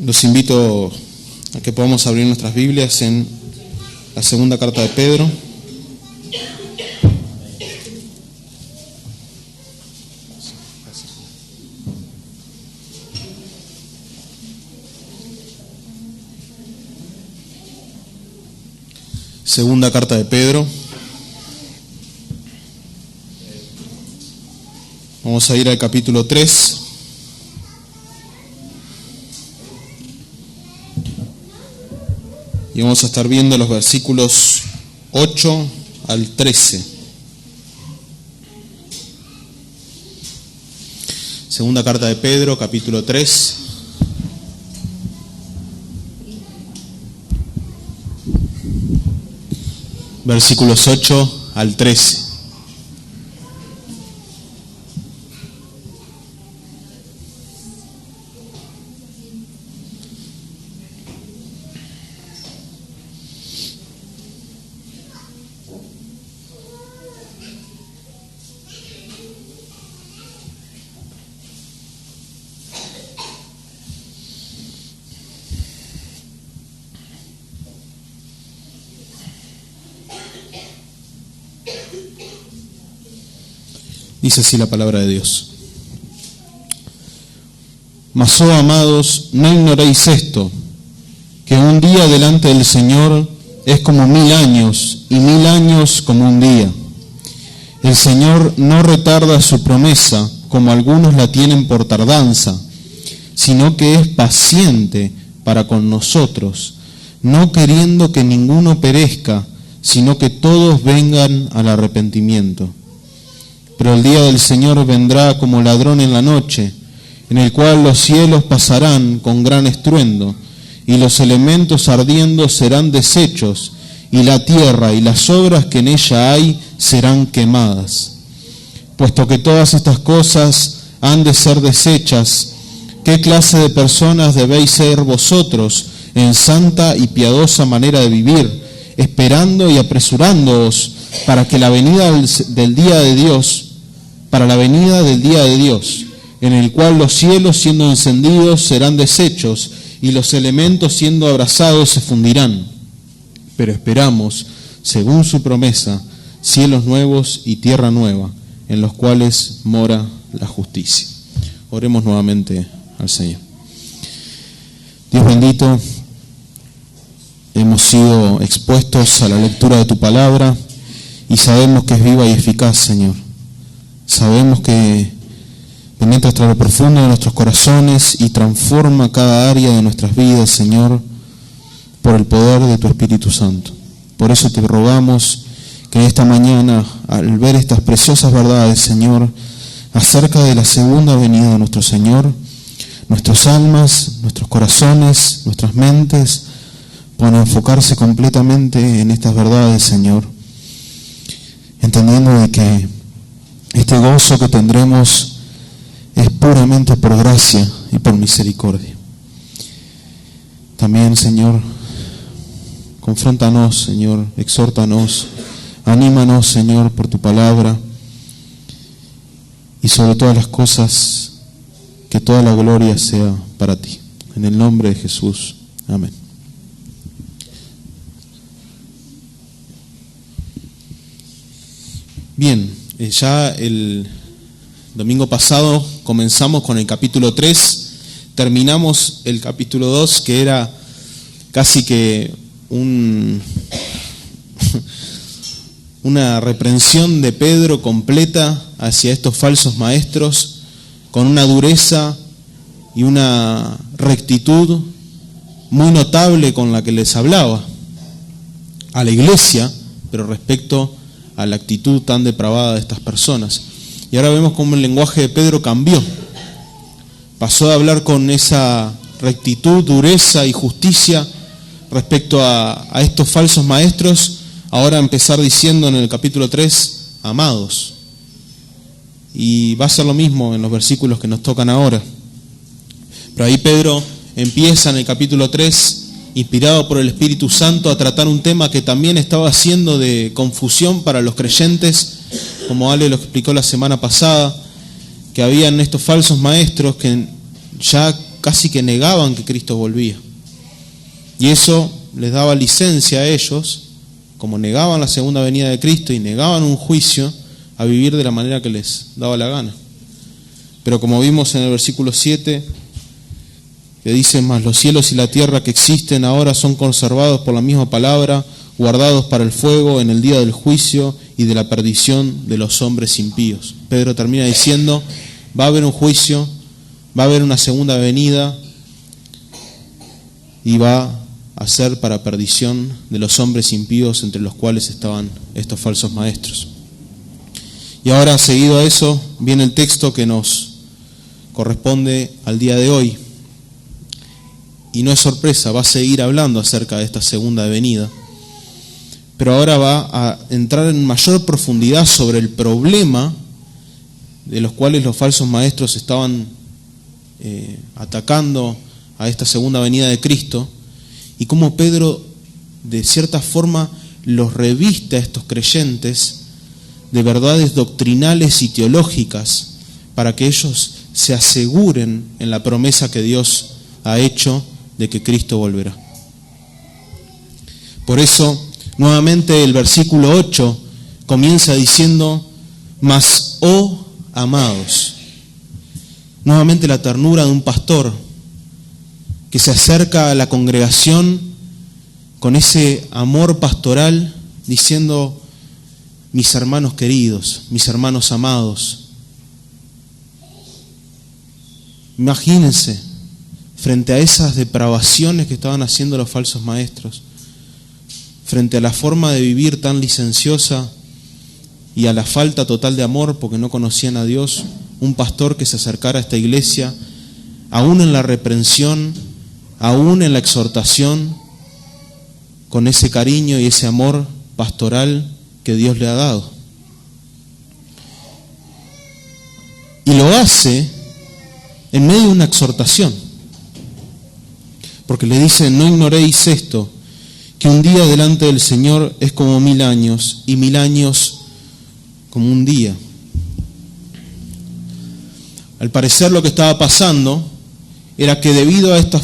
Los invito a que podamos abrir nuestras Biblias en la segunda carta de Pedro. Segunda carta de Pedro. Vamos a ir al capítulo 3. Y vamos a estar viendo los versículos 8 al 13. Segunda carta de Pedro, capítulo 3. Versículos 8 al 13. Dice así la palabra de Dios. Mas, oh amados, no ignoréis esto, que un día delante del Señor es como 1000 años, y 1000 años como un día. El Señor no retarda su promesa, como algunos la tienen por tardanza, sino que es paciente para con nosotros, no queriendo que ninguno perezca, sino que todos vengan al arrepentimiento. Pero el día del Señor vendrá como ladrón en la noche, en el cual los cielos pasarán con gran estruendo, y los elementos ardiendo serán deshechos, y la tierra y las obras que en ella hay serán quemadas. Puesto que todas estas cosas han de ser deshechas, ¿qué clase de personas debéis ser vosotros en santa y piadosa manera de vivir, esperando y apresurándoos para que la venida del día de Dios, en el cual los cielos siendo encendidos serán deshechos y los elementos siendo abrasados se fundirán? Pero esperamos, según su promesa, cielos nuevos y tierra nueva, en los cuales mora la justicia. Oremos nuevamente al Señor. Dios bendito, hemos sido expuestos a la lectura de tu palabra y sabemos que es viva y eficaz, Señor. Sabemos que penetra hasta lo profundo de nuestros corazones y transforma cada área de nuestras vidas, Señor, por el poder de tu Espíritu Santo. Por eso te rogamos que esta mañana, al ver estas preciosas verdades, Señor, acerca de la segunda venida de nuestro Señor, nuestras almas, nuestros corazones, nuestras mentes puedan enfocarse completamente en estas verdades, Señor, entendiendo de que este gozo que tendremos es puramente por gracia y por misericordia. También, Señor, confróntanos, Señor, exhórtanos, anímanos, Señor, por tu palabra, y sobre todas las cosas, que toda la gloria sea para ti. En el nombre de Jesús. Amén. Bien. Ya el domingo pasado comenzamos con el capítulo 3, terminamos el capítulo 2, que era casi que una reprensión de Pedro completa hacia estos falsos maestros, con una dureza y una rectitud muy notable con la que les hablaba a la iglesia, pero respecto a la actitud tan depravada de estas personas. Y ahora vemos cómo el lenguaje de Pedro cambió. Pasó de hablar con esa rectitud, dureza y justicia respecto a estos falsos maestros, ahora a empezar diciendo en el capítulo 3, amados. Y va a ser lo mismo en los versículos que nos tocan ahora. Pero ahí Pedro empieza en el capítulo 3, inspirado por el Espíritu Santo, a tratar un tema que también estaba siendo de confusión para los creyentes, como Ale lo explicó la semana pasada, que habían estos falsos maestros que ya casi que negaban que Cristo volvía. Y eso les daba licencia a ellos, como negaban la segunda venida de Cristo y negaban un juicio, a vivir de la manera que les daba la gana. Pero como vimos en el versículo 7, que dice: mas los cielos y la tierra que existen ahora son conservados por la misma palabra, guardados para el fuego en el día del juicio y de la perdición de los hombres impíos. Pedro termina diciendo: va a haber un juicio, va a haber una segunda venida, y va a ser para perdición de los hombres impíos, entre los cuales estaban estos falsos maestros. Y ahora, seguido a eso, viene el texto que nos corresponde al día de hoy. Y no es sorpresa, va a seguir hablando acerca de esta segunda venida. Pero ahora va a entrar en mayor profundidad sobre el problema de los cuales los falsos maestros estaban atacando a esta segunda venida de Cristo, y cómo Pedro, de cierta forma, los reviste a estos creyentes de verdades doctrinales y teológicas para que ellos se aseguren en la promesa que Dios ha hecho de que Cristo volverá. Por eso, nuevamente el versículo 8 comienza diciendo: mas, oh amados. Nuevamente la ternura de un pastor que se acerca a la congregación con ese amor pastoral, diciendo: mis hermanos queridos, mis hermanos amados. Imagínense, frente a esas depravaciones que estaban haciendo los falsos maestros, frente a la forma de vivir tan licenciosa y a la falta total de amor porque no conocían a Dios, un pastor que se acercara a esta iglesia, aún en la reprensión, aún en la exhortación, con ese cariño y ese amor pastoral que Dios le ha dado. Y lo hace en medio de una exhortación, porque le dice: no ignoréis esto, que un día delante del Señor es como 1000 años, y 1000 años como un día. Al parecer lo que estaba pasando era que debido a esos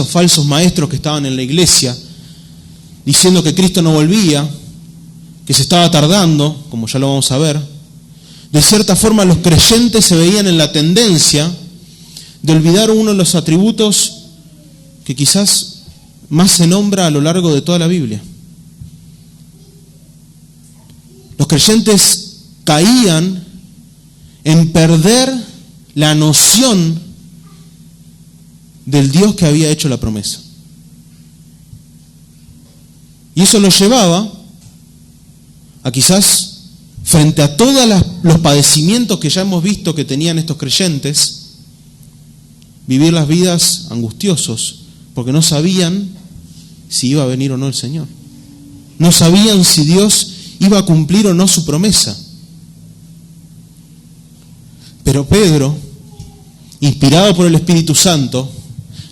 falsos maestros que estaban en la iglesia, diciendo que Cristo no volvía, que se estaba tardando, como ya lo vamos a ver, de cierta forma los creyentes se veían en la tendencia de olvidar uno de los atributos que quizás más se nombra a lo largo de toda la Biblia. Los creyentes caían en perder la noción del Dios que había hecho la promesa. Y eso los llevaba a quizás, frente a todos los padecimientos que ya hemos visto que tenían estos creyentes, vivir las vidas angustiosos, porque no sabían si iba a venir o no el Señor. No sabían si Dios iba a cumplir o no su promesa. Pero Pedro, inspirado por el Espíritu Santo,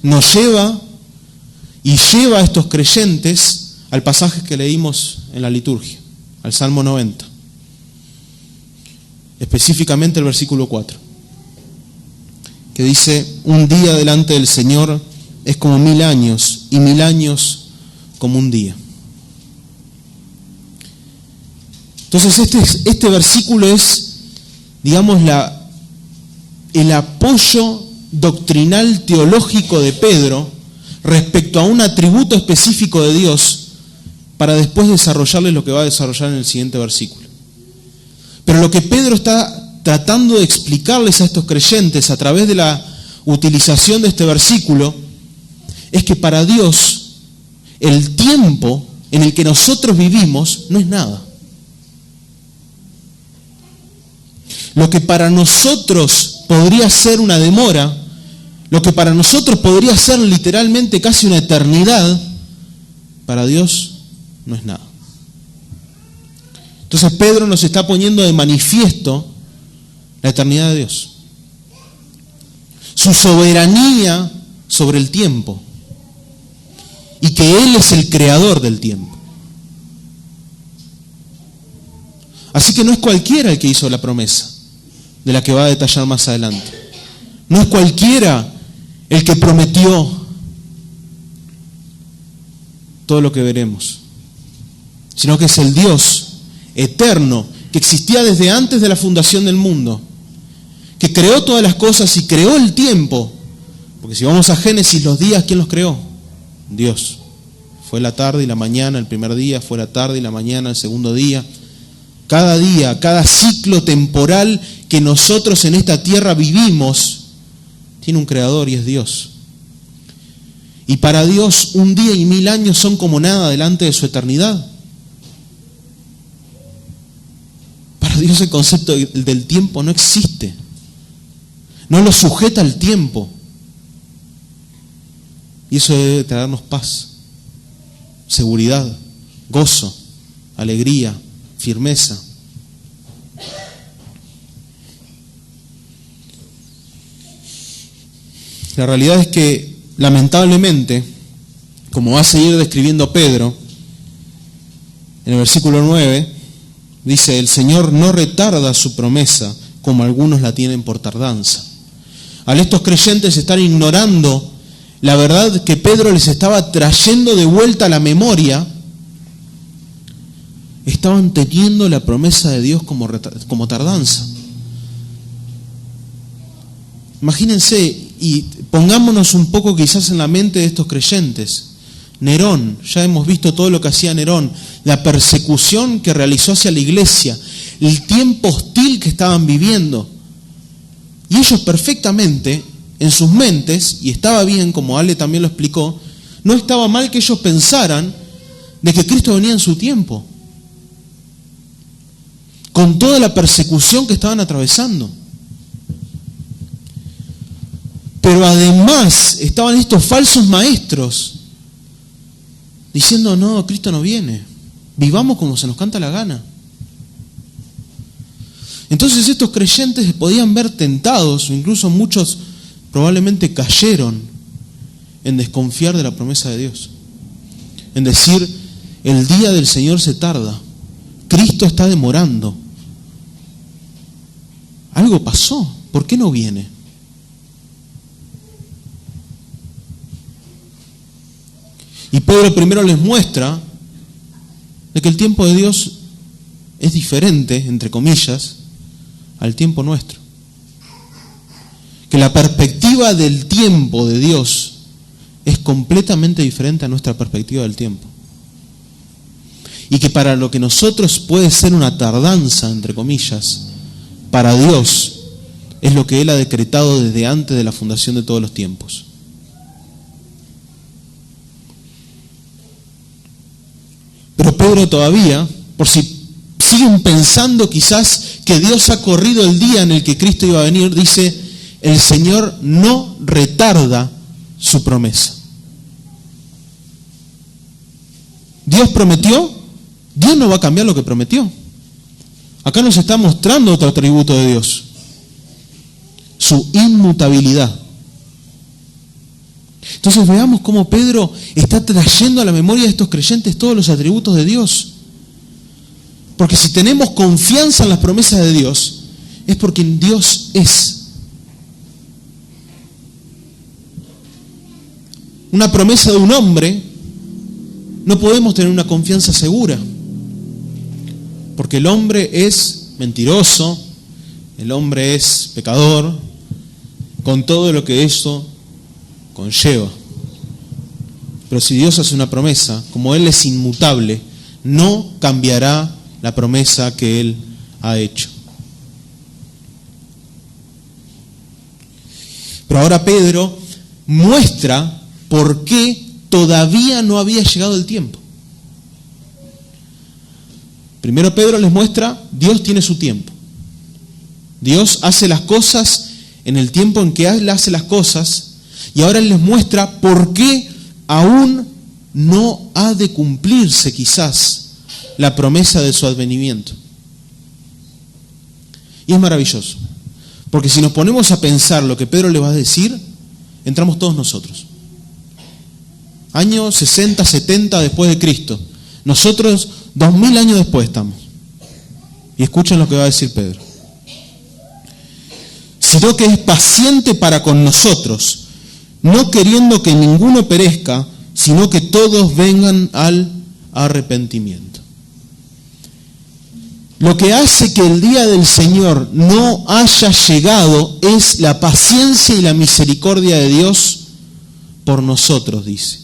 nos lleva y lleva a estos creyentes al pasaje que leímos en la liturgia, al Salmo 90. Específicamente el versículo 4, que dice: un día delante del Señor es como 1000 años, y 1000 años como un día. Entonces este versículo es, digamos, el apoyo doctrinal teológico de Pedro respecto a un atributo específico de Dios, para después desarrollarle lo que va a desarrollar en el siguiente versículo. Pero lo que Pedro está tratando de explicarles a estos creyentes a través de la utilización de este versículo es que para Dios el tiempo en el que nosotros vivimos no es nada. Lo que para nosotros podría ser una demora, lo que para nosotros podría ser literalmente casi una eternidad, para Dios no es nada. Entonces Pedro nos está poniendo de manifiesto la eternidad de Dios, su soberanía sobre el tiempo, y que Él es el creador del tiempo. Así que no es cualquiera el que hizo la promesa, de la que va a detallar más adelante. No es cualquiera el que prometió todo lo que veremos, sino que es el Dios eterno que existía desde antes de la fundación del mundo, que creó todas las cosas y creó el tiempo. Porque si vamos a Génesis, los días, ¿quién los creó? Dios. Fue la tarde y la mañana el primer día, fue la tarde y la mañana el segundo día. Cada día, cada ciclo temporal que nosotros en esta tierra vivimos, tiene un creador y es Dios. Y para Dios un día y 1000 años son como nada delante de su eternidad. Para Dios el concepto del tiempo no existe. No lo sujeta al tiempo. Y eso debe traernos paz, seguridad, gozo, alegría, firmeza. La realidad es que, lamentablemente, como va a seguir describiendo Pedro, en el versículo 9, dice: el Señor no retarda su promesa, como algunos la tienen por tardanza. Al estos creyentes estar ignorando la verdad que Pedro les estaba trayendo de vuelta a la memoria, estaban teniendo la promesa de Dios como tardanza. Imagínense y pongámonos un poco quizás en la mente de estos creyentes. Nerón, ya hemos visto todo lo que hacía Nerón, la persecución que realizó hacia la iglesia, el tiempo hostil que estaban viviendo. Y ellos perfectamente, en sus mentes, y estaba bien, como Ale también lo explicó, no estaba mal que ellos pensaran de que Cristo venía en su tiempo, con toda la persecución que estaban atravesando. Pero además estaban estos falsos maestros diciendo: no, Cristo no viene, vivamos como se nos canta la gana. Entonces estos creyentes se podían ver tentados, o incluso muchos probablemente cayeron en desconfiar de la promesa de Dios, en decir: el día del Señor se tarda, Cristo está demorando, algo pasó, ¿por qué no viene? Y Pedro primero les muestra de que el tiempo de Dios es diferente, entre comillas, al tiempo nuestro. Que la perspectiva del tiempo de Dios es completamente diferente a nuestra perspectiva del tiempo. Y que para lo que nosotros puede ser una tardanza, entre comillas, para Dios es lo que Él ha decretado desde antes de la fundación de todos los tiempos. Pero Pedro todavía, por si siguen pensando quizás que Dios ha corrido el día en el que Cristo iba a venir, dice: el Señor no retarda su promesa. Dios prometió, Dios no va a cambiar lo que prometió. Acá nos está mostrando otro atributo de Dios: su inmutabilidad. Entonces veamos cómo Pedro está trayendo a la memoria de estos creyentes todos los atributos de Dios. Porque si tenemos confianza en las promesas de Dios, es porque Dios es. Una promesa de un hombre, no podemos tener una confianza segura. Porque el hombre es mentiroso, el hombre es pecador, con todo lo que eso conlleva. Pero si Dios hace una promesa, como Él es inmutable, no cambiará la promesa que Él ha hecho. Pero ahora Pedro muestra por qué todavía no había llegado el tiempo. Primero Pedro les muestra: Dios tiene su tiempo. Dios hace las cosas en el tiempo en que Él hace las cosas. Y ahora Él les muestra por qué aún no ha de cumplirse quizás la promesa de su advenimiento. Y es maravilloso, porque si nos ponemos a pensar lo que Pedro le va a decir, entramos todos nosotros. Año 60, 70 después de Cristo. Nosotros 2000 años después estamos. Y escuchen lo que va a decir Pedro. Sino que es paciente para con nosotros, no queriendo que ninguno perezca, sino que todos vengan al arrepentimiento. Lo que hace que el día del Señor no haya llegado es la paciencia y la misericordia de Dios por nosotros, dice.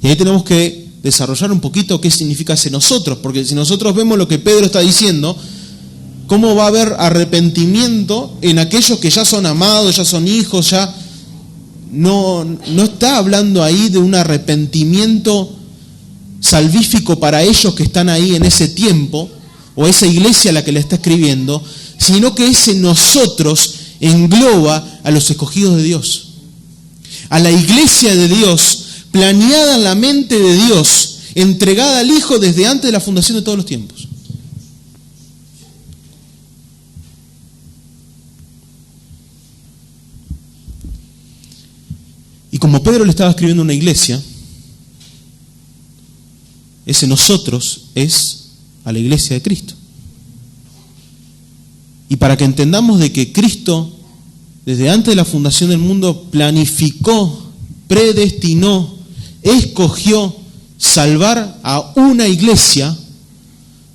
Y ahí tenemos que desarrollar un poquito qué significa ese nosotros, porque si nosotros vemos lo que Pedro está diciendo, ¿cómo va a haber arrepentimiento en aquellos que ya son amados, ya son hijos, ya no está hablando ahí de un arrepentimiento salvífico para ellos que están ahí en ese tiempo, o esa iglesia a la que le está escribiendo, sino que ese nosotros engloba a los escogidos de Dios, a la iglesia de Dios, planeada en la mente de Dios, entregada al Hijo desde antes de la fundación de todos los tiempos. Y como Pedro le estaba escribiendo a una iglesia, ese nosotros es a la iglesia de Cristo. Y para que entendamos de que Cristo, desde antes de la fundación del mundo, planificó, predestinó, escogió salvar a una iglesia,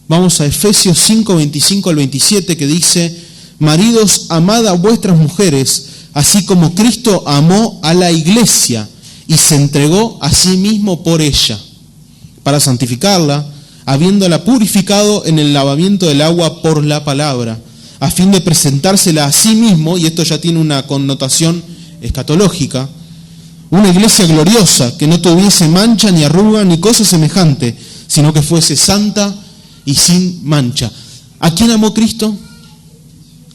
vamos a Efesios 5, 25 al 27, que dice: maridos, amad a vuestras mujeres, así como Cristo amó a la iglesia y se entregó a sí mismo por ella, para santificarla, habiéndola purificado en el lavamiento del agua por la palabra, a fin de presentársela a sí mismo, y esto ya tiene una connotación escatológica, una iglesia gloriosa, que no tuviese mancha, ni arruga, ni cosa semejante, sino que fuese santa y sin mancha. ¿A quién amó Cristo?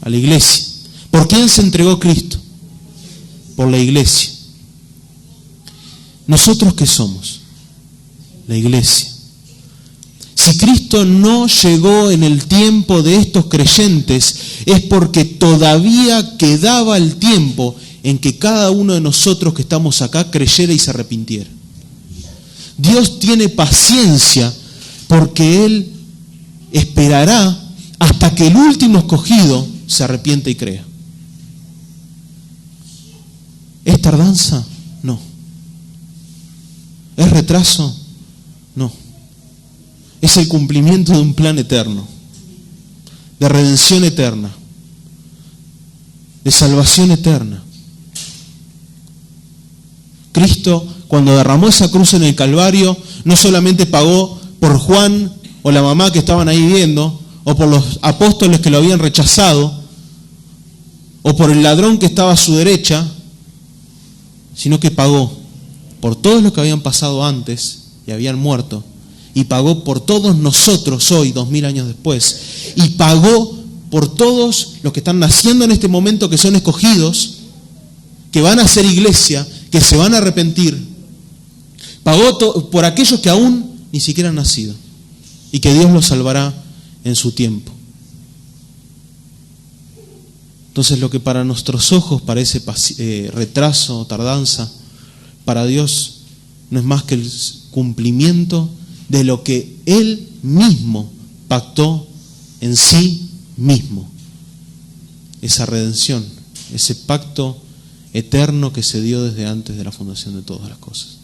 A la iglesia. ¿Por quién se entregó Cristo? Por la iglesia. ¿Nosotros qué somos? La iglesia. Si Cristo no llegó en el tiempo de estos creyentes, es porque todavía quedaba el tiempo en que cada uno de nosotros que estamos acá creyera y se arrepintiera. Dios tiene paciencia porque Él esperará hasta que el último escogido se arrepienta y crea. ¿Es tardanza? No. ¿Es retraso? No. Es el cumplimiento de un plan eterno, de redención eterna, de salvación eterna. Cristo, cuando derramó esa cruz en el Calvario, no solamente pagó por Juan o la mamá que estaban ahí viendo, o por los apóstoles que lo habían rechazado, o por el ladrón que estaba a su derecha, sino que pagó por todos los que habían pasado antes y habían muerto, y pagó por todos nosotros hoy, 2000 años después, y pagó por todos los que están naciendo en este momento, que son escogidos, que van a ser iglesia, que se van a arrepentir. Pagó por aquellos que aún ni siquiera han nacido, y que Dios los salvará en su tiempo. Entonces, lo que para nuestros ojos parece retraso o tardanza, para Dios no es más que el cumplimiento de lo que Él mismo pactó en sí mismo. Esa redención, ese pacto eterno que se dio desde antes de la fundación de todas las cosas.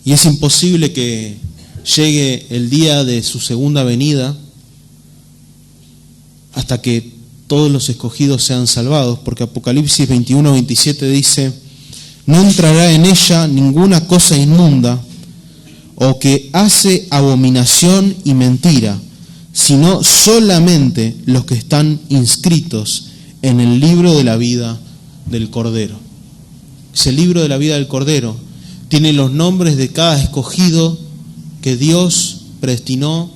Y es imposible que llegue el día de su segunda venida hasta que todos los escogidos sean salvados, porque Apocalipsis 21, 27 dice: no entrará en ella ninguna cosa inmunda o que hace abominación y mentira, sino solamente los que están inscritos en el libro de la vida del Cordero. Ese libro de la vida del Cordero tiene los nombres de cada escogido que Dios predestinó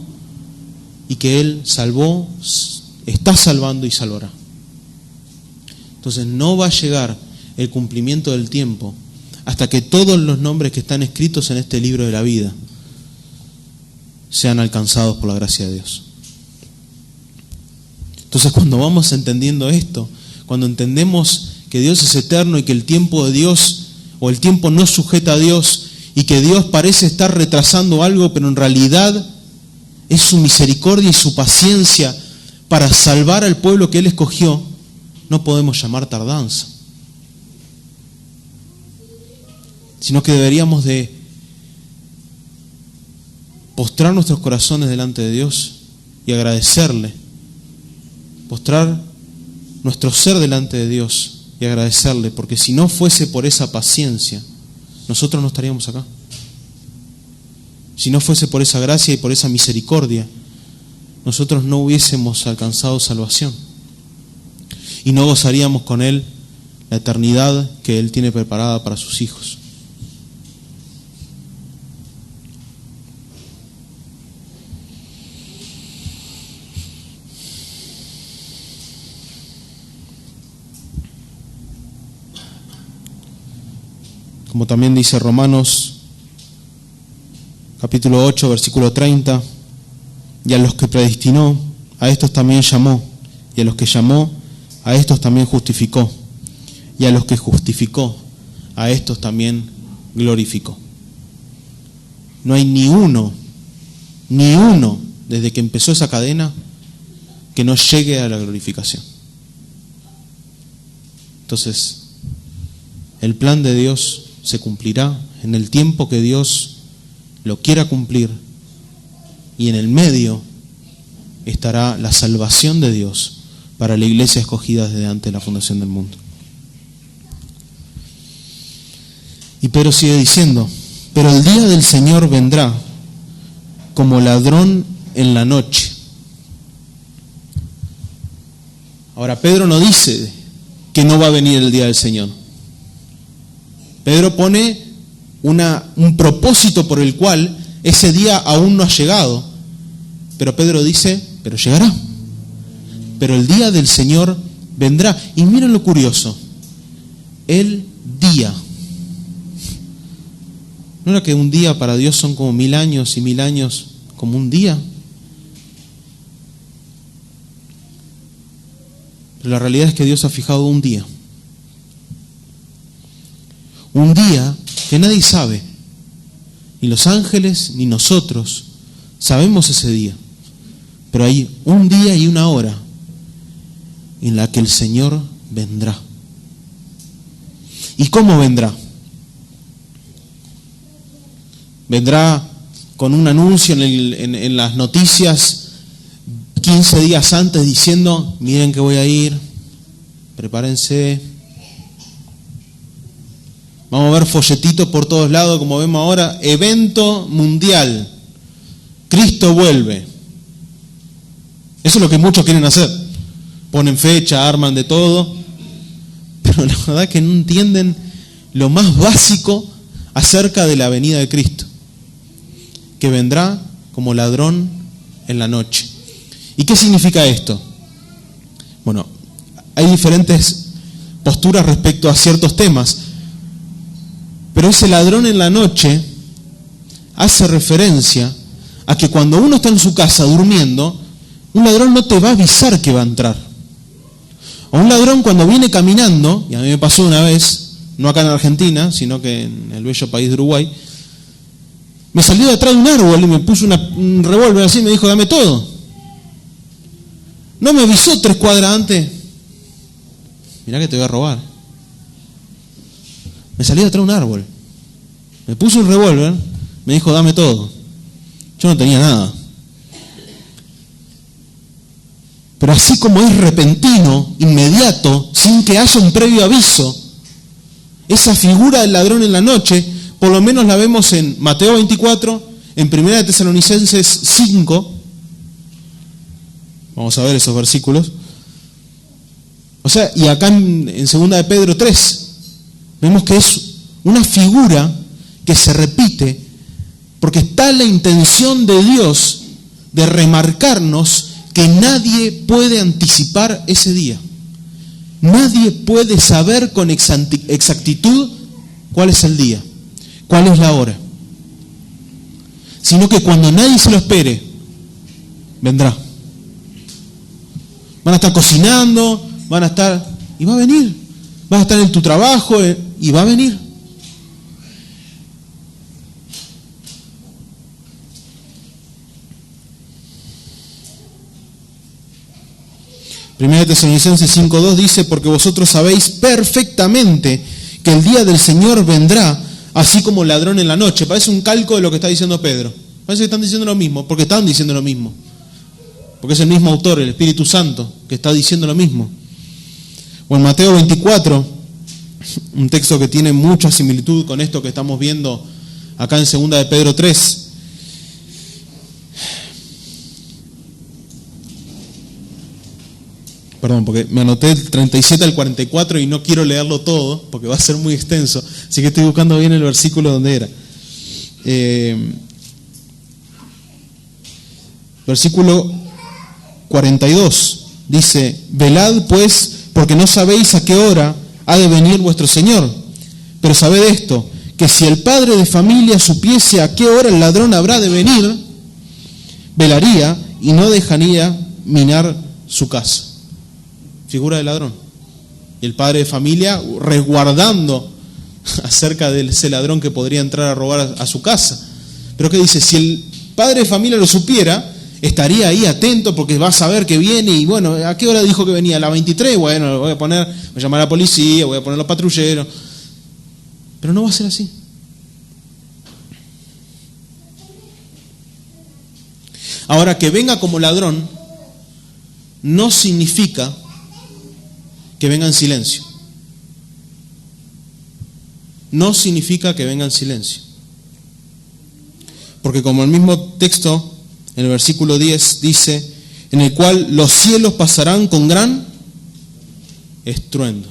y que Él salvó, está salvando y salvará. Entonces no va a llegar el cumplimiento del tiempo hasta que todos los nombres que están escritos en este libro de la vida sean alcanzados por la gracia de Dios. Entonces, cuando vamos entendiendo esto, cuando entendemos que Dios es eterno y que el tiempo de Dios o el tiempo no sujeta a Dios y que Dios parece estar retrasando algo, pero en realidad es su misericordia y su paciencia para salvar al pueblo que Él escogió, no podemos llamar tardanza, sino que deberíamos de postrar nuestros corazones delante de Dios y agradecerle, postrar nuestro ser delante de Dios y agradecerle, porque si no fuese por esa paciencia, nosotros no estaríamos acá. Si no fuese por esa gracia y por esa misericordia, nosotros no hubiésemos alcanzado salvación y no gozaríamos con Él la eternidad que Él tiene preparada para sus hijos. Como también dice Romanos capítulo 8, versículo 30, y a los que predestinó, a estos también llamó, y a los que llamó, a estos también justificó, y a los que justificó, a estos también glorificó. No hay ni uno, desde que empezó esa cadena, que no llegue a la glorificación. Entonces, el plan de Dios se cumplirá en el tiempo que Dios lo quiera cumplir, y en el medio estará la salvación de Dios para la iglesia escogida desde antes de la fundación del mundo. Y Pedro sigue diciendo, pero el día del Señor vendrá como ladrón en la noche. Ahora, Pedro no dice que no va a venir el día del Señor. Pedro pone un propósito por el cual ese día aún no ha llegado. Pero Pedro dice, pero llegará. Pero el día del Señor vendrá. Y miren lo curioso. El día. ¿No era que un día para Dios son como 1000 años y 1000 años como un día? Pero la realidad es que Dios ha fijado un día. Un día que nadie sabe. Ni los ángeles ni nosotros sabemos ese día. Pero hay un día y una hora en la que el Señor vendrá. ¿Y cómo vendrá? Vendrá con un anuncio en las noticias 15 días antes diciendo, miren que voy a ir, prepárense. Vamos a ver folletitos por todos lados, como vemos ahora, evento mundial. Cristo vuelve. Eso es lo que muchos quieren hacer. Ponen fecha, arman de todo, pero la verdad es que no entienden lo más básico acerca de la venida de Cristo, que vendrá como ladrón en la noche. ¿Y qué significa esto? Bueno, hay diferentes posturas respecto a ciertos temas, pero ese ladrón en la noche hace referencia a que cuando uno está en su casa durmiendo, un ladrón no te va a avisar que va a entrar. O un ladrón cuando viene caminando, y a mí me pasó una vez, no acá en Argentina, sino que en el bello país de Uruguay, me salió de atrás de un árbol y me puso un revólver así y me dijo, dame todo. No me avisó 3 cuadras antes. Mirá que te voy a robar. Me salí de atrás de un árbol. Me puso un revólver, me dijo, dame todo. Yo no tenía nada. Pero así como es repentino, inmediato, sin que haya un previo aviso, esa figura del ladrón en la noche, por lo menos la vemos en Mateo 24, en 1 Tesalonicenses 5. Vamos a ver esos versículos. O sea, y acá en 2 de Pedro 3, vemos que es una figura que se repite porque está la intención de Dios de remarcarnos que nadie puede anticipar ese día. Nadie puede saber con exactitud cuál es el día, cuál es la hora. Sino que cuando nadie se lo espere, vendrá. Van a estar cocinando, y va a venir. Vas a estar en tu trabajo y va a venir. 1 Tesalonicenses 5:2 dice, porque vosotros sabéis perfectamente que el día del Señor vendrá así como ladrón en la noche. Parece un calco de lo que está diciendo Pedro. Parece que están diciendo lo mismo, porque están diciendo lo mismo. Porque es el mismo autor, el Espíritu Santo, que está diciendo lo mismo. O en Mateo 24, un texto que tiene mucha similitud con esto que estamos viendo acá en 2 de Pedro 3. Perdón, porque me anoté el 37 al 44 y no quiero leerlo todo, porque va a ser muy extenso. Así que estoy buscando bien el versículo donde era. Versículo 42 dice, velad pues, porque no sabéis a qué hora ha de venir vuestro Señor. Pero sabed esto, que si el padre de familia supiese a qué hora el ladrón habrá de venir, velaría y no dejaría minar su casa. Figura de ladrón. Y el padre de familia resguardando acerca de ese ladrón que podría entrar a robar a su casa. Pero ¿qué dice? Si el padre de familia lo supiera, estaría ahí atento porque va a saber que viene y bueno, ¿a qué hora dijo que venía? ¿A las 23? Bueno, voy a llamar a la policía, voy a poner los patrulleros. Pero no va a ser así. Ahora, que venga como ladrón no significa que venga en silencio. No significa que venga en silencio. Porque como el mismo texto, en el versículo 10 dice, en el cual los cielos pasarán con gran estruendo.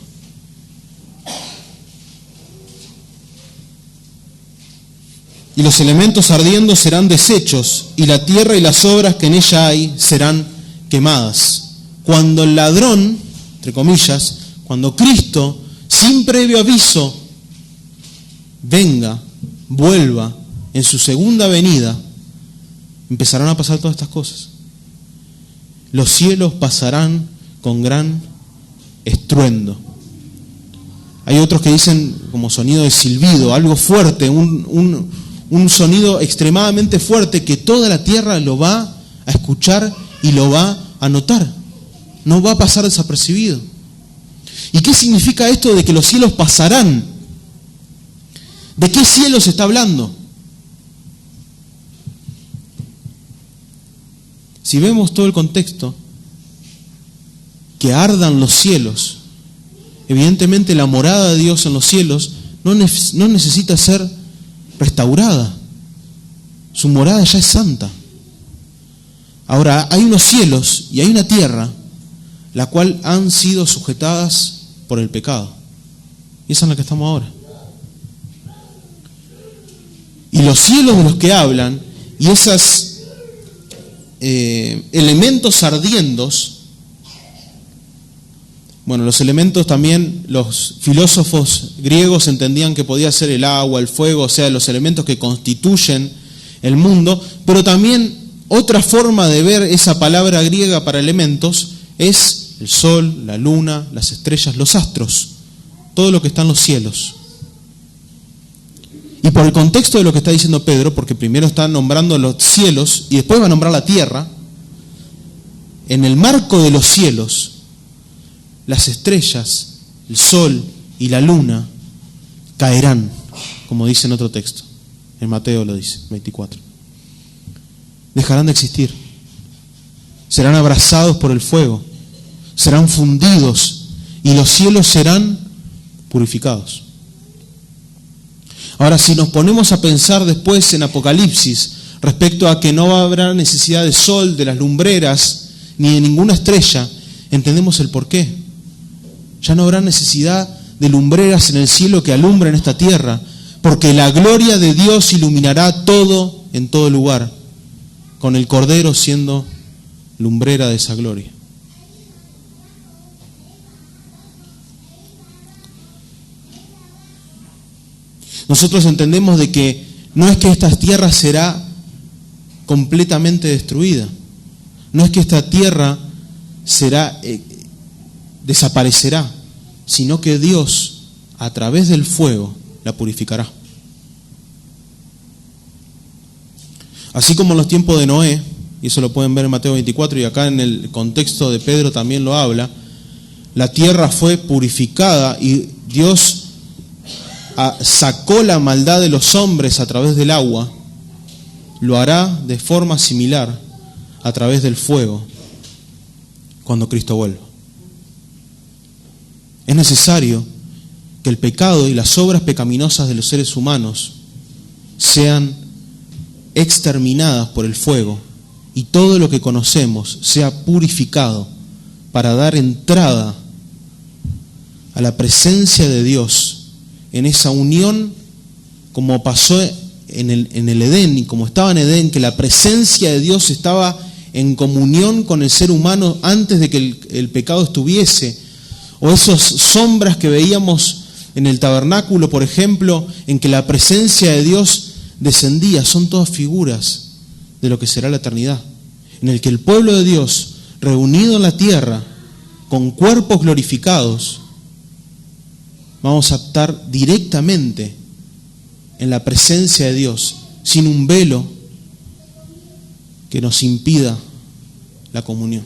Y los elementos ardiendo serán deshechos, y la tierra y las obras que en ella hay serán quemadas. Cuando el ladrón, entre comillas, cuando Cristo, sin previo aviso, venga, vuelva en su segunda venida, empezarán a pasar todas estas cosas. Los cielos pasarán con gran estruendo. Hay otros que dicen como sonido de silbido, algo fuerte, un sonido extremadamente fuerte que toda la tierra lo va a escuchar y lo va a notar. No va a pasar desapercibido. ¿Y qué significa esto de que los cielos pasarán? ¿De qué cielos se está hablando? Si vemos todo el contexto, que ardan los cielos, evidentemente la morada de Dios en los cielos no necesita ser restaurada. Su morada ya es santa. Ahora, hay unos cielos y hay una tierra, la cual han sido sujetadas por el pecado. Y esa es en la que estamos ahora. Y los cielos de los que hablan, y esos elementos ardiendos, bueno, los elementos también, los filósofos griegos entendían que podía ser el agua, el fuego, o sea, los elementos que constituyen el mundo, pero también otra forma de ver esa palabra griega para elementos es el sol, la luna, las estrellas, los astros, todo lo que está en los cielos. Y por el contexto de lo que está diciendo Pedro, porque primero está nombrando los cielos y después va a nombrar la tierra, en el marco de los cielos, las estrellas, el sol y la luna caerán, como dice en otro texto. En Mateo lo dice, 24. Dejarán de existir. Serán abrasados por el fuego. Serán fundidos y los cielos serán purificados. Ahora, si nos ponemos a pensar después en Apocalipsis respecto a que no habrá necesidad de sol, de las lumbreras, ni de ninguna estrella, entendemos el porqué. Ya no habrá necesidad de lumbreras en el cielo que alumbren esta tierra, porque la gloria de Dios iluminará todo en todo lugar, con el Cordero siendo lumbrera de esa gloria. Nosotros entendemos de que no es que esta tierra será completamente destruida, no es que esta tierra desaparecerá, sino que Dios, a través del fuego, la purificará. Así como en los tiempos de Noé, y eso lo pueden ver en Mateo 24, y acá en el contexto de Pedro también lo habla, la tierra fue purificada y Dios sacó la maldad de los hombres a través del agua, lo hará de forma similar a través del fuego cuando Cristo vuelva. Es necesario que el pecado y las obras pecaminosas de los seres humanos sean exterminadas por el fuego y todo lo que conocemos sea purificado para dar entrada a la presencia de Dios en esa unión, como pasó en el Edén y como estaba en Edén, que la presencia de Dios estaba en comunión con el ser humano antes de que el pecado estuviese, o esas sombras que veíamos en el tabernáculo, por ejemplo, en que la presencia de Dios descendía, son todas figuras de lo que será la eternidad, en el que el pueblo de Dios, reunido en la tierra, con cuerpos glorificados, vamos a estar directamente en la presencia de Dios, sin un velo que nos impida la comunión.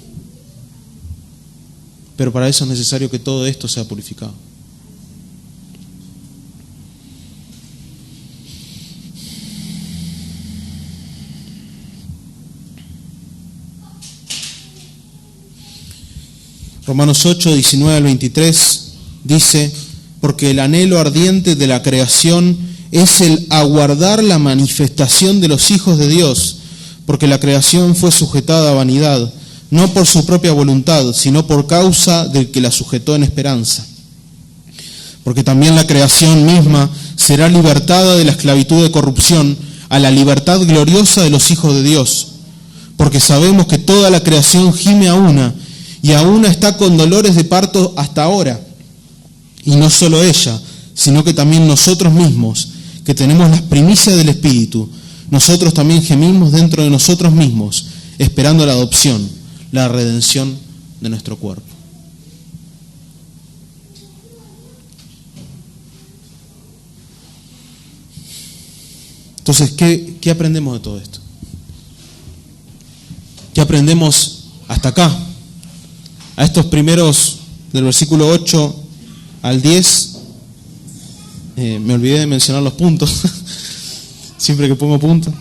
Pero para eso es necesario que todo esto sea purificado. Romanos 8, 19 al 23 dice: porque el anhelo ardiente de la creación es el aguardar la manifestación de los hijos de Dios, porque la creación fue sujetada a vanidad, no por su propia voluntad, sino por causa del que la sujetó en esperanza. Porque también la creación misma será libertada de la esclavitud de corrupción a la libertad gloriosa de los hijos de Dios. Porque sabemos que toda la creación gime a una, y a una está con dolores de parto hasta ahora. Y no solo ella, sino que también nosotros mismos, que tenemos las primicias del Espíritu, nosotros también gemimos dentro de nosotros mismos, esperando la adopción, la redención de nuestro cuerpo. Entonces, ¿qué aprendemos de todo esto? ¿Qué aprendemos hasta acá? A estos primeros, del versículo 8 al 10, me olvidé de mencionar los puntos, siempre que pongo puntos.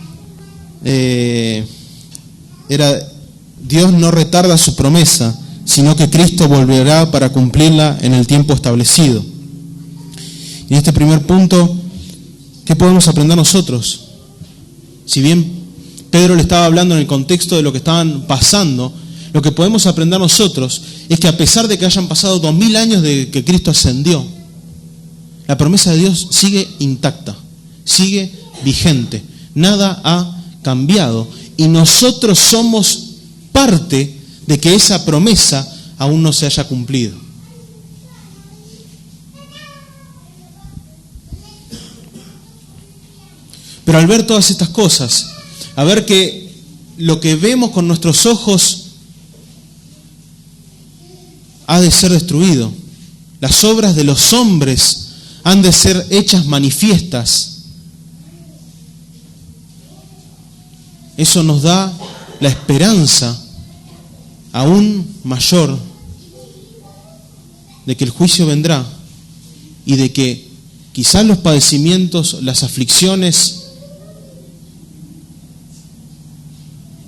Dios no retarda su promesa, sino que Cristo volverá para cumplirla en el tiempo establecido. Y en este primer punto, ¿qué podemos aprender nosotros? Si bien Pedro le estaba hablando en el contexto de lo que estaban pasando, lo que podemos aprender nosotros es que a pesar de que hayan pasado 2000 años de que Cristo ascendió, la promesa de Dios sigue intacta, sigue vigente, nada ha cambiado y nosotros somos parte de que esa promesa aún no se haya cumplido. Pero al ver todas estas cosas, a ver que lo que vemos con nuestros ojos ha de ser destruido, las obras de los hombres han de ser hechas manifiestas, eso nos da la esperanza aún mayor de que el juicio vendrá y de que quizás los padecimientos, las aflicciones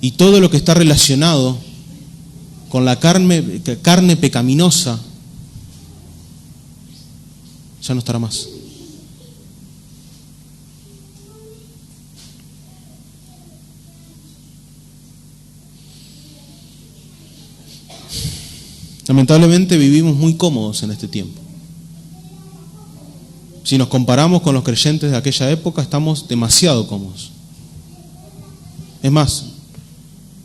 y todo lo que está relacionado con la carne pecaminosa ya no estará más. Lamentablemente vivimos muy cómodos en este tiempo. Si nos comparamos con los creyentes de aquella época, estamos demasiado cómodos. Es más,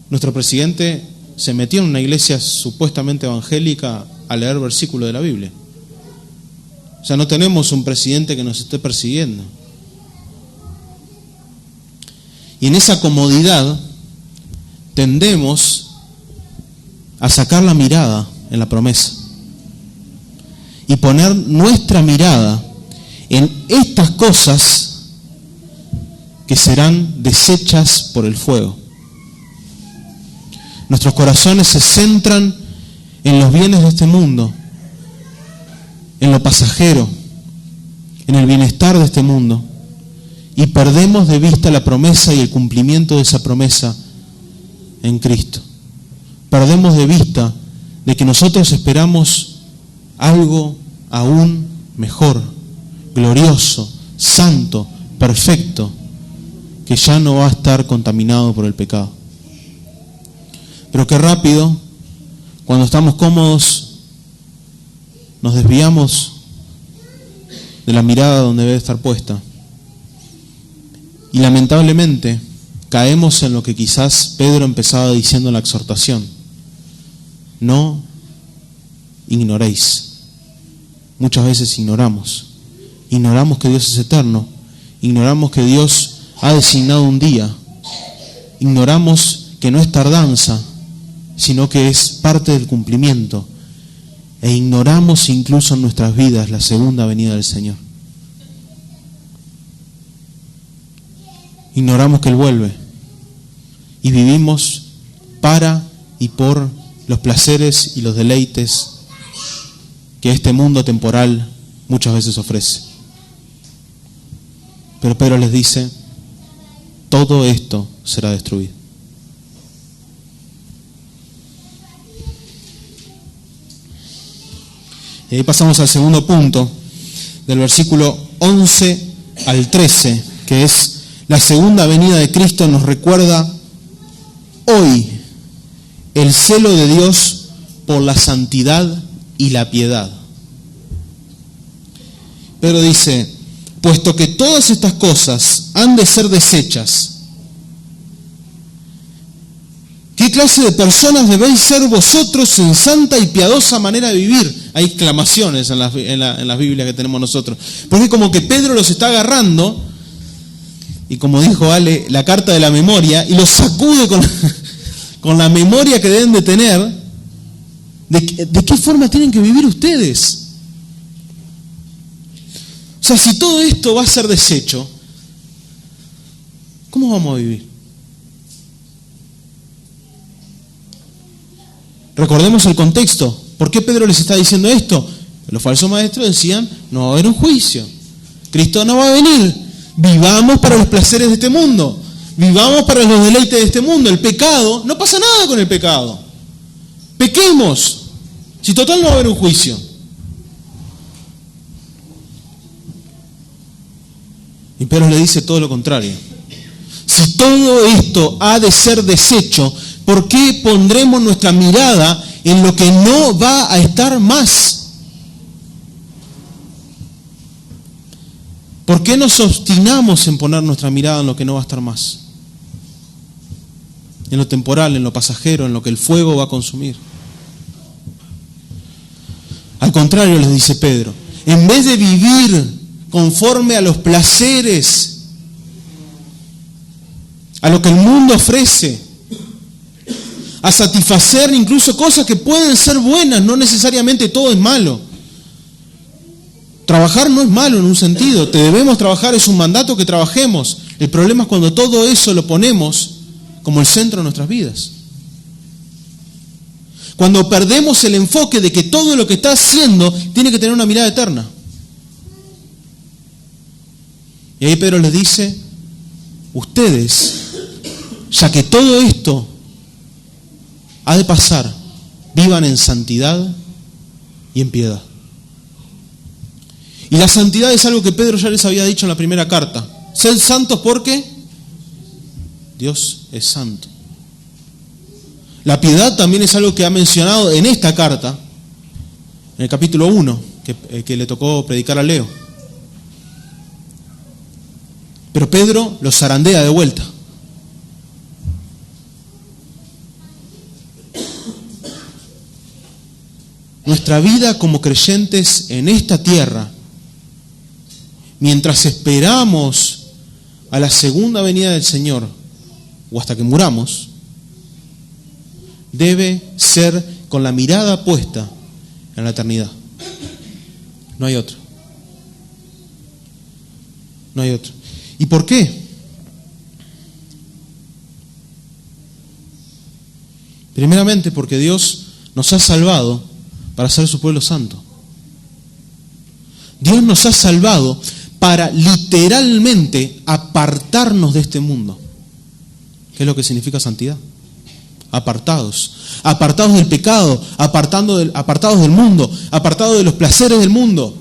nuestro presidente se metió en una iglesia supuestamente evangélica a leer versículos de la Biblia. O sea, no tenemos un presidente que nos esté persiguiendo. Y en esa comodidad tendemos a sacar la mirada en la promesa y poner nuestra mirada en estas cosas que serán deshechas por el fuego. Nuestros corazones se centran en los bienes de este mundo, en lo pasajero, en el bienestar de este mundo, y perdemos de vista la promesa y el cumplimiento de esa promesa en Cristo. Perdemos de vista de que nosotros esperamos algo aún mejor, glorioso, santo, perfecto, que ya no va a estar contaminado por el pecado. Pero qué rápido, cuando estamos cómodos, nos desviamos de la mirada donde debe estar puesta. Y lamentablemente caemos en lo que quizás Pedro empezaba diciendo en la exhortación: no ignoréis. Muchas veces ignoramos que Dios es eterno, ignoramos que Dios ha designado un día, ignoramos que no es tardanza, sino que es parte del cumplimiento, e ignoramos incluso en nuestras vidas la segunda venida del Señor. Ignoramos que Él vuelve y vivimos para y por los placeres y los deleites que este mundo temporal muchas veces ofrece. Pero Pedro les dice: todo esto será destruido. Y ahí pasamos al segundo punto, del versículo 11 al 13, que es: la segunda venida de Cristo nos recuerda hoy el celo de Dios por la santidad y la piedad. Pedro dice: puesto que todas estas cosas han de ser deshechas, ¿qué clase de personas debéis ser vosotros en santa y piadosa manera de vivir? Hay exclamaciones en las Biblias que tenemos nosotros, porque como que Pedro los está agarrando, y como dijo Ale, la carta de la memoria, y los sacude con la memoria que deben de tener, de qué forma tienen que vivir ustedes. O sea, si todo esto va a ser deshecho, ¿cómo vamos a vivir? Recordemos el contexto. ¿Por qué Pedro les está diciendo esto? Los falsos maestros decían: no va a haber un juicio, Cristo no va a venir, vivamos para los placeres de este mundo, vivamos para los deleites de este mundo. El pecado, no pasa nada con el pecado, pequemos, si total no va a haber un juicio. Y Pedro le dice todo lo contrario: si todo esto ha de ser deshecho, ¿por qué pondremos nuestra mirada en lo que no va a estar más? ¿Por qué nos obstinamos en poner nuestra mirada en lo que no va a estar más? En lo temporal, en lo pasajero, en lo que el fuego va a consumir. Al contrario, les dice Pedro, en vez de vivir conforme a los placeres, a lo que el mundo ofrece, a satisfacer incluso cosas que pueden ser buenas, no necesariamente todo es malo. Trabajar no es malo en un sentido, te debemos trabajar, es un mandato que trabajemos. El problema es cuando todo eso lo ponemos como el centro de nuestras vidas. Cuando perdemos el enfoque de que todo lo que está haciendo tiene que tener una mirada eterna. Y ahí Pedro les dice: ustedes, ya que todo esto ha de pasar, vivan en santidad y en piedad. Y la santidad es algo que Pedro ya les había dicho en la primera carta: sed santos porque Dios es santo. La piedad también es algo que ha mencionado en esta carta, en el capítulo 1, que le tocó predicar a Leo. Pero Pedro los zarandea de vuelta. Nuestra vida como creyentes en esta tierra, mientras esperamos a la segunda venida del Señor, o hasta que muramos, debe ser con la mirada puesta en la eternidad. No hay otro. No hay otro. ¿Y por qué? Primeramente porque Dios nos ha salvado para ser su pueblo santo. Dios nos ha salvado para literalmente apartarnos de este mundo. ¿Qué es lo que significa santidad? Apartados del pecado, apartados del mundo, apartados de los placeres del mundo,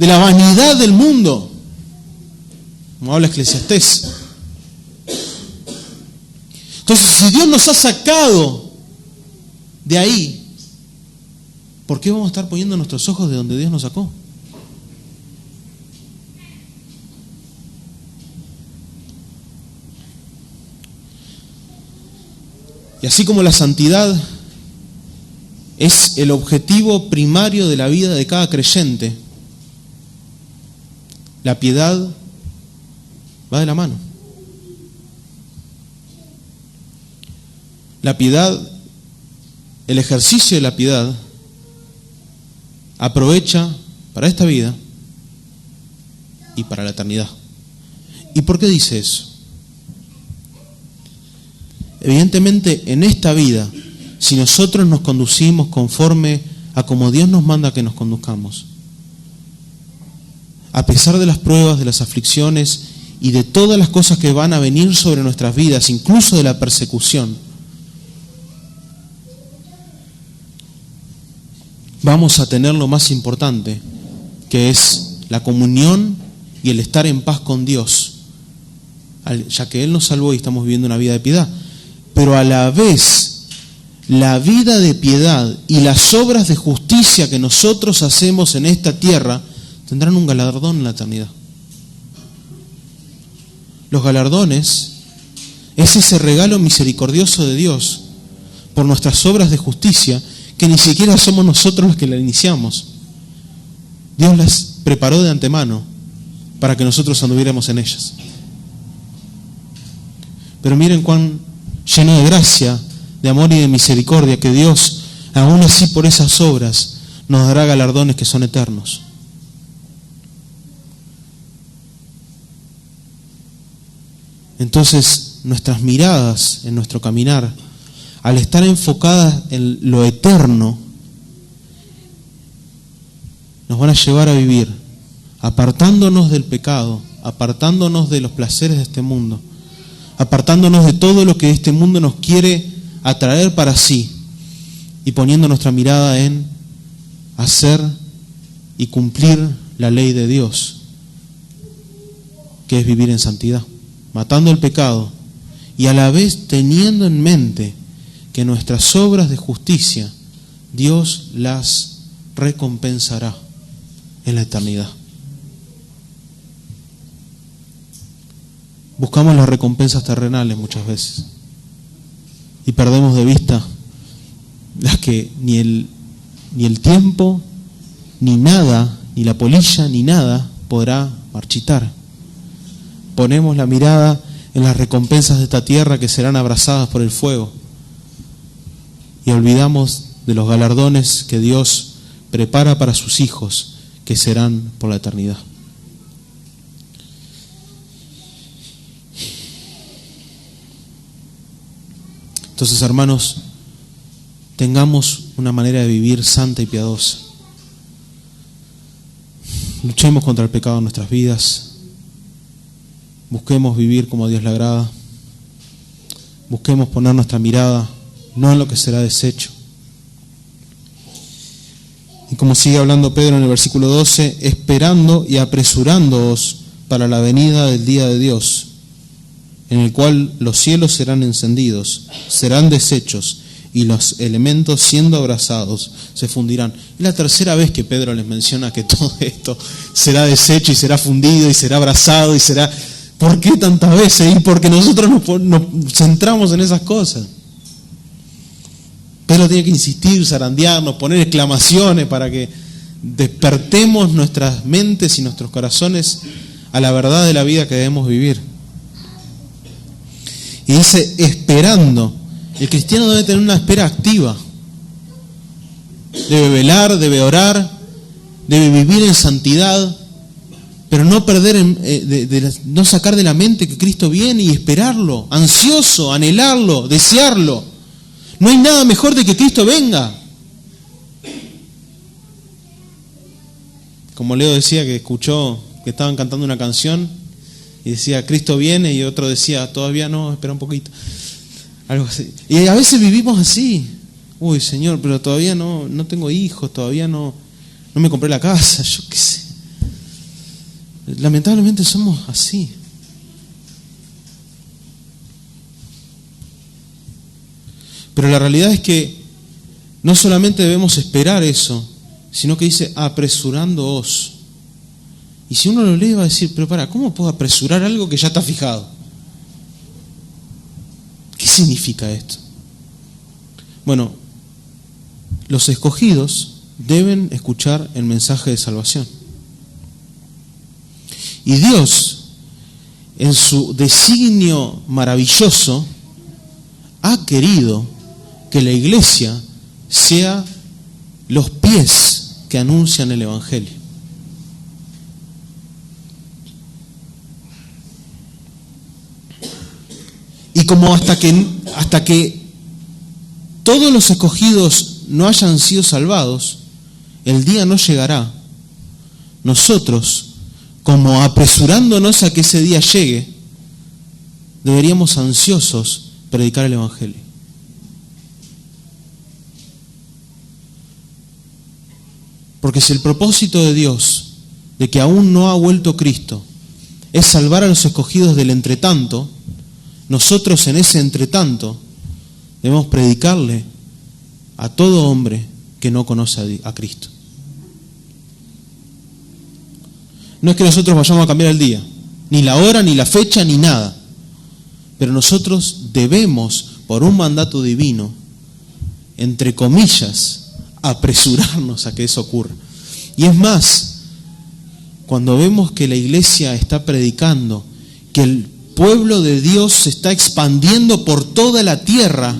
de la vanidad del mundo, como habla Eclesiastés. Entonces, si Dios nos ha sacado de ahí, ¿por qué vamos a estar poniendo nuestros ojos de donde Dios nos sacó? Y así como la santidad es el objetivo primario de la vida de cada creyente, la piedad va de la mano. La piedad, el ejercicio de la piedad, aprovecha para esta vida y para la eternidad. ¿Y por qué dice eso? Evidentemente, en esta vida, si nosotros nos conducimos conforme a como Dios nos manda que nos conduzcamos, a pesar de las pruebas, de las aflicciones y de todas las cosas que van a venir sobre nuestras vidas, incluso de la persecución, vamos a tener lo más importante, que es la comunión y el estar en paz con Dios, ya que Él nos salvó y estamos viviendo una vida de piedad. Pero a la vez, la vida de piedad y las obras de justicia que nosotros hacemos en esta tierra tendrán un galardón en la eternidad. Los galardones es ese regalo misericordioso de Dios por nuestras obras de justicia que ni siquiera somos nosotros los que la iniciamos. Dios las preparó de antemano para que nosotros anduviéramos en ellas. Pero miren cuán lleno de gracia, de amor y de misericordia, que Dios, aún así por esas obras, nos dará galardones que son eternos. Entonces, nuestras miradas en nuestro caminar, al estar enfocadas en lo eterno, nos van a llevar a vivir apartándonos del pecado, apartándonos de los placeres de este mundo, apartándonos de todo lo que este mundo nos quiere atraer para sí y poniendo nuestra mirada en hacer y cumplir la ley de Dios, que es vivir en santidad, matando el pecado y a la vez teniendo en mente que nuestras obras de justicia Dios las recompensará en la eternidad. Buscamos las recompensas terrenales muchas veces y perdemos de vista las que ni el tiempo, ni nada, ni la polilla, ni nada podrá marchitar. Ponemos la mirada en las recompensas de esta tierra que serán abrazadas por el fuego y olvidamos de los galardones que Dios prepara para sus hijos, que serán por la eternidad. Entonces, hermanos, tengamos una manera de vivir santa y piadosa. Luchemos contra el pecado en nuestras vidas. Busquemos vivir como a Dios le agrada. Busquemos poner nuestra mirada no en lo que será deshecho. Y como sigue hablando Pedro en el versículo 12, esperando y apresurándoos para la venida del día de Dios, en el cual los cielos serán encendidos, serán deshechos, y los elementos siendo abrasados se fundirán. Es la tercera vez que Pedro les menciona que todo esto será deshecho y será fundido y será abrazado y será... ¿Por qué tantas veces? Y porque nosotros nos centramos en esas cosas. Pedro tiene que insistir, zarandearnos, poner exclamaciones para que despertemos nuestras mentes y nuestros corazones a la verdad de la vida que debemos vivir. Y dice, esperando. El cristiano debe tener una espera activa. Debe velar, debe orar, debe vivir en santidad, pero no perder, no sacar de la mente que Cristo viene y esperarlo, ansioso, anhelarlo, desearlo. No hay nada mejor de que Cristo venga. Como Leo decía que escuchó que estaban cantando una canción y decía, Cristo viene, y otro decía, todavía no, espera un poquito. Algo así. Y a veces vivimos así. Uy, Señor, pero todavía no tengo hijos, todavía no me compré la casa, yo qué sé. Lamentablemente somos así. Pero la realidad es que no solamente debemos esperar eso, sino que dice apresurándoos. Y si uno lo lee va a decir, pero ¿cómo puedo apresurar algo que ya está fijado? ¿Qué significa esto? Bueno, los escogidos deben escuchar el mensaje de salvación. Y Dios, en su designio maravilloso, ha querido que la iglesia sea los pies que anuncian el Evangelio. Y como hasta que todos los escogidos no hayan sido salvados, el día no llegará. Nosotros, como apresurándonos a que ese día llegue, deberíamos ansiosos predicar el Evangelio. Porque si el propósito de Dios, de que aún no ha vuelto Cristo, es salvar a los escogidos del entretanto, nosotros en ese entretanto debemos predicarle a todo hombre que no conoce a Cristo. No es que nosotros vayamos a cambiar el día, ni la hora, ni la fecha, ni nada. Pero nosotros debemos, por un mandato divino, entre comillas, apresurarnos a que eso ocurra. Y es más, cuando vemos que la iglesia está predicando, que el pueblo de Dios se está expandiendo por toda la tierra,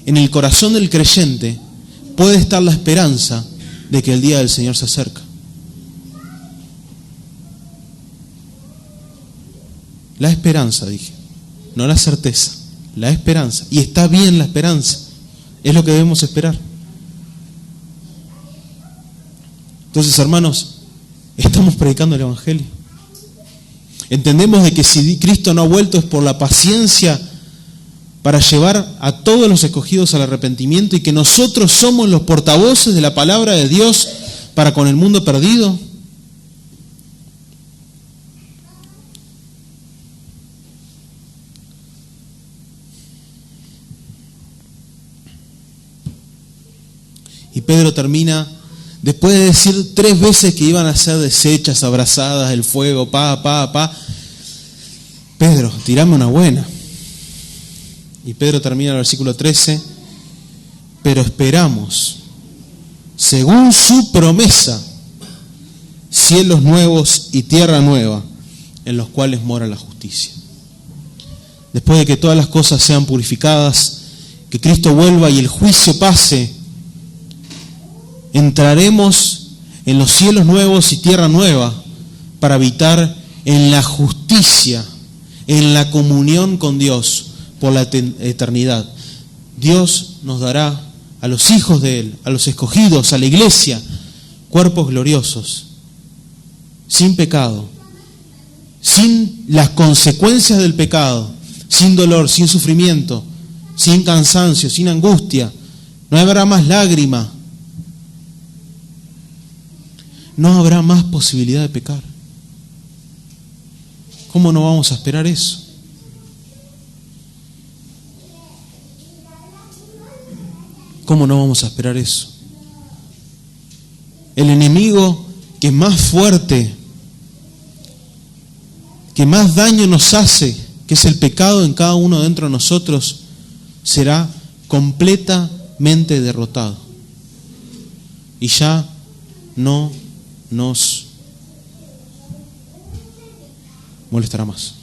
en el corazón del creyente puede estar la esperanza de que el día del Señor se acerca. La esperanza, dije, no la certeza, la esperanza. Y está bien la esperanza, es lo que debemos esperar. Entonces, hermanos, estamos predicando el Evangelio. Entendemos de que si Cristo no ha vuelto es por la paciencia para llevar a todos los escogidos al arrepentimiento, y que nosotros somos los portavoces de la palabra de Dios para con el mundo perdido. Y Pedro termina, después de decir 3 veces que iban a ser deshechas, abrazadas, el fuego, Pedro, tirame una buena. Y Pedro termina el versículo 13, pero esperamos, según su promesa, cielos nuevos y tierra nueva, en los cuales mora la justicia. Después de que todas las cosas sean purificadas, que Cristo vuelva y el juicio pase, entraremos en los cielos nuevos y tierra nueva para habitar en la justicia, en la comunión con Dios por la eternidad. Dios nos dará a los hijos de Él, a los escogidos, a la iglesia, cuerpos gloriosos, sin pecado, sin las consecuencias del pecado, sin dolor, sin sufrimiento, sin cansancio, sin angustia. No habrá más lágrima. No habrá más posibilidad de pecar. ¿Cómo no vamos a esperar eso? ¿Cómo no vamos a esperar eso? El enemigo que más fuerte, que más daño nos hace, que es el pecado en cada uno dentro de nosotros, será completamente derrotado. Y ya no nos molestará más.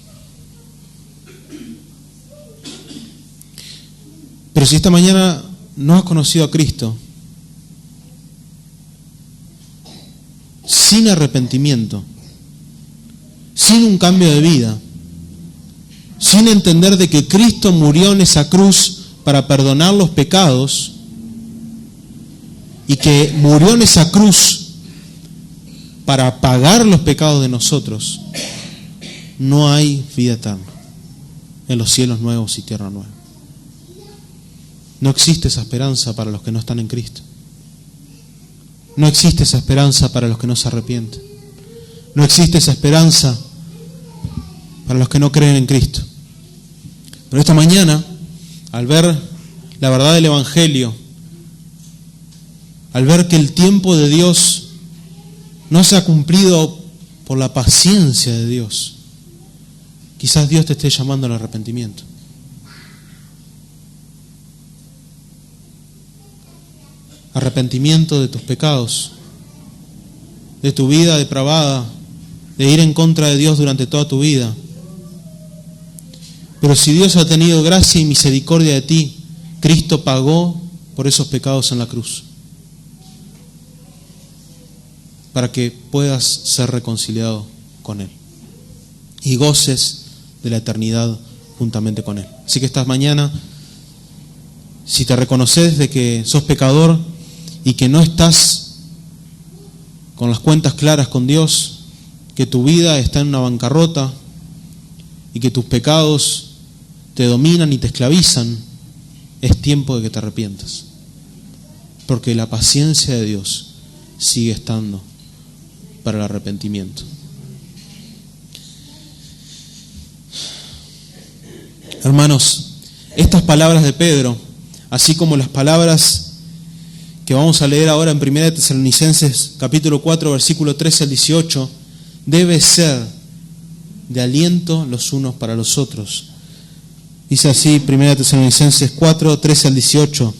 Pero si esta mañana no has conocido a Cristo, sin arrepentimiento, sin un cambio de vida, sin entender de que Cristo murió en esa cruz para perdonar los pecados y que murió en esa cruz para pagar los pecados de nosotros, no hay vida eterna en los cielos nuevos y tierra nueva. No existe esa esperanza para los que no están en Cristo. No existe esa esperanza para los que no se arrepienten. No existe esa esperanza para los que no creen en Cristo. Pero esta mañana, al ver la verdad del Evangelio, al ver que el tiempo de Dios no se ha cumplido por la paciencia de Dios, quizás Dios te esté llamando al arrepentimiento. Arrepentimiento de tus pecados, de tu vida depravada, de ir en contra de Dios durante toda tu vida. Pero si Dios ha tenido gracia y misericordia de ti, Cristo pagó por esos pecados en la cruz, para que puedas ser reconciliado con Él y goces de la eternidad juntamente con Él. Así que esta mañana, si te reconoces de que sos pecador y que no estás con las cuentas claras con Dios, que tu vida está en una bancarrota y que tus pecados te dominan y te esclavizan, es tiempo de que te arrepientas, porque la paciencia de Dios sigue estando para el arrepentimiento. Hermanos, estas palabras de Pedro, así como las palabras que vamos a leer ahora en 1 Tesalonicenses capítulo 4, versículo 13 al 18, debe ser de aliento los unos para los otros. Dice así 1 Tesalonicenses 4, 13 al 18: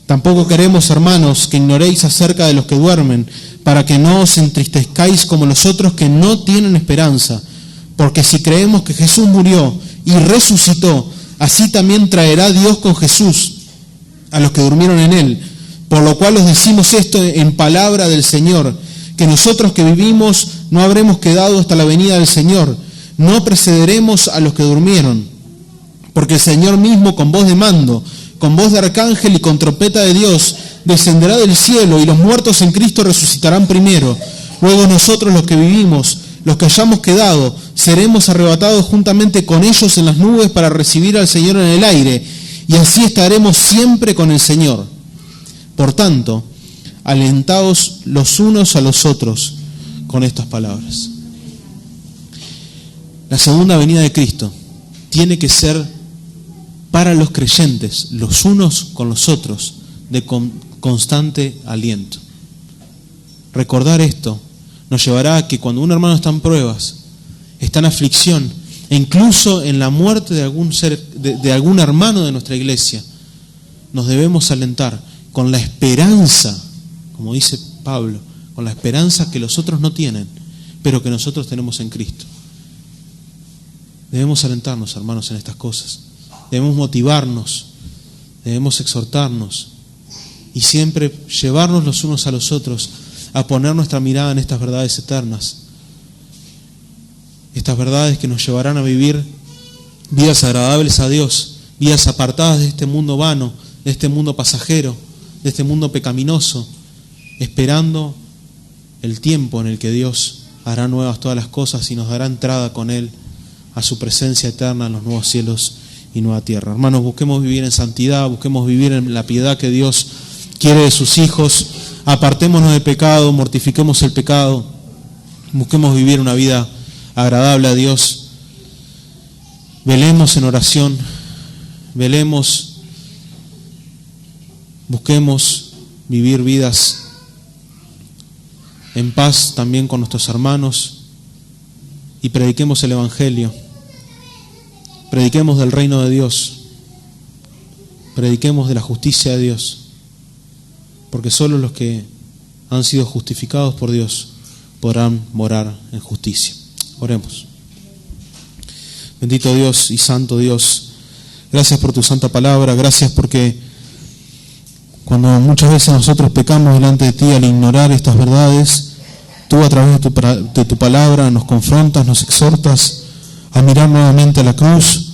Tampoco queremos, hermanos, que ignoréis acerca de los que duermen, para que no os entristezcáis como los otros que no tienen esperanza. Porque si creemos que Jesús murió y resucitó, así también traerá Dios con Jesús a los que durmieron en Él. Por lo cual os decimos esto en palabra del Señor, que nosotros que vivimos no habremos quedado hasta la venida del Señor, no precederemos a los que durmieron. Porque el Señor mismo, con voz de mando, con voz de arcángel y con trompeta de Dios, descenderá del cielo, y los muertos en Cristo resucitarán primero. Luego nosotros, los que vivimos, los que hayamos quedado, seremos arrebatados juntamente con ellos en las nubes para recibir al Señor en el aire, y así estaremos siempre con el Señor. Por tanto, alentaos los unos a los otros con estas palabras. La segunda venida de Cristo tiene que ser para los creyentes, los unos con los otros, de constante aliento. Recordar esto nos llevará a que cuando un hermano está en pruebas, está en aflicción, e incluso en la muerte de algún ser, de algún hermano de nuestra iglesia, nos debemos alentar con la esperanza, como dice Pablo, con la esperanza que los otros no tienen, pero que nosotros tenemos en Cristo. Debemos alentarnos, hermanos, en estas cosas. Debemos motivarnos, debemos exhortarnos y siempre llevarnos los unos a los otros a poner nuestra mirada en estas verdades eternas. Estas verdades que nos llevarán a vivir vidas agradables a Dios, vidas apartadas de este mundo vano, de este mundo pasajero, de este mundo pecaminoso, esperando el tiempo en el que Dios hará nuevas todas las cosas y nos dará entrada con Él a su presencia eterna en los nuevos cielos y nueva tierra. Hermanos, busquemos vivir en santidad, busquemos vivir en la piedad que Dios quiere de sus hijos, apartémonos del pecado, mortifiquemos el pecado, busquemos vivir una vida agradable a Dios, velemos en oración, velemos, busquemos vivir vidas en paz también con nuestros hermanos y prediquemos el Evangelio. Prediquemos del reino de Dios, prediquemos de la justicia de Dios, porque solo los que han sido justificados por Dios podrán morar en justicia. Oremos. Bendito Dios y santo Dios, gracias por tu santa palabra, gracias porque cuando muchas veces nosotros pecamos delante de ti al ignorar estas verdades, tú a través de tu palabra nos confrontas, nos exhortas a mirar nuevamente a la cruz,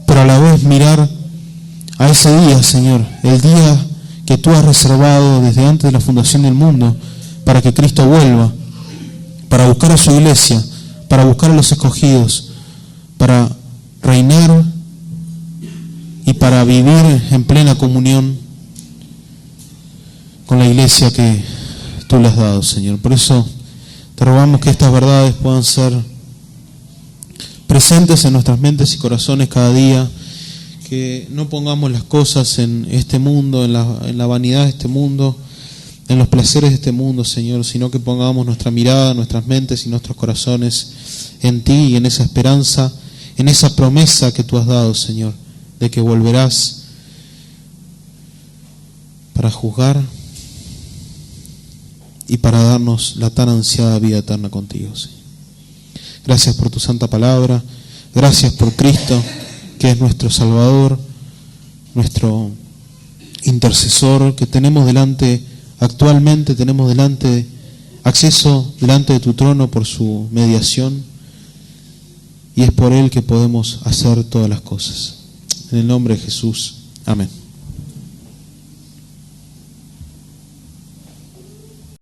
pero a la vez mirar a ese día, Señor, el día que tú has reservado desde antes de la fundación del mundo para que Cristo vuelva, para buscar a su iglesia, para buscar a los escogidos, para reinar y para vivir en plena comunión con la iglesia que tú le has dado, Señor. Por eso te rogamos que estas verdades puedan ser presentes en nuestras mentes y corazones cada día, que no pongamos las cosas en este mundo, en la vanidad de este mundo, en los placeres de este mundo, Señor, sino que pongamos nuestra mirada, nuestras mentes y nuestros corazones en ti y en esa esperanza, en esa promesa que tú has dado, Señor, de que volverás para juzgar y para darnos la tan ansiada vida eterna contigo, Señor. Gracias por tu santa palabra, gracias por Cristo, que es nuestro Salvador, nuestro intercesor, que actualmente tenemos acceso delante de tu trono por su mediación, y es por Él que podemos hacer todas las cosas. En el nombre de Jesús, amén.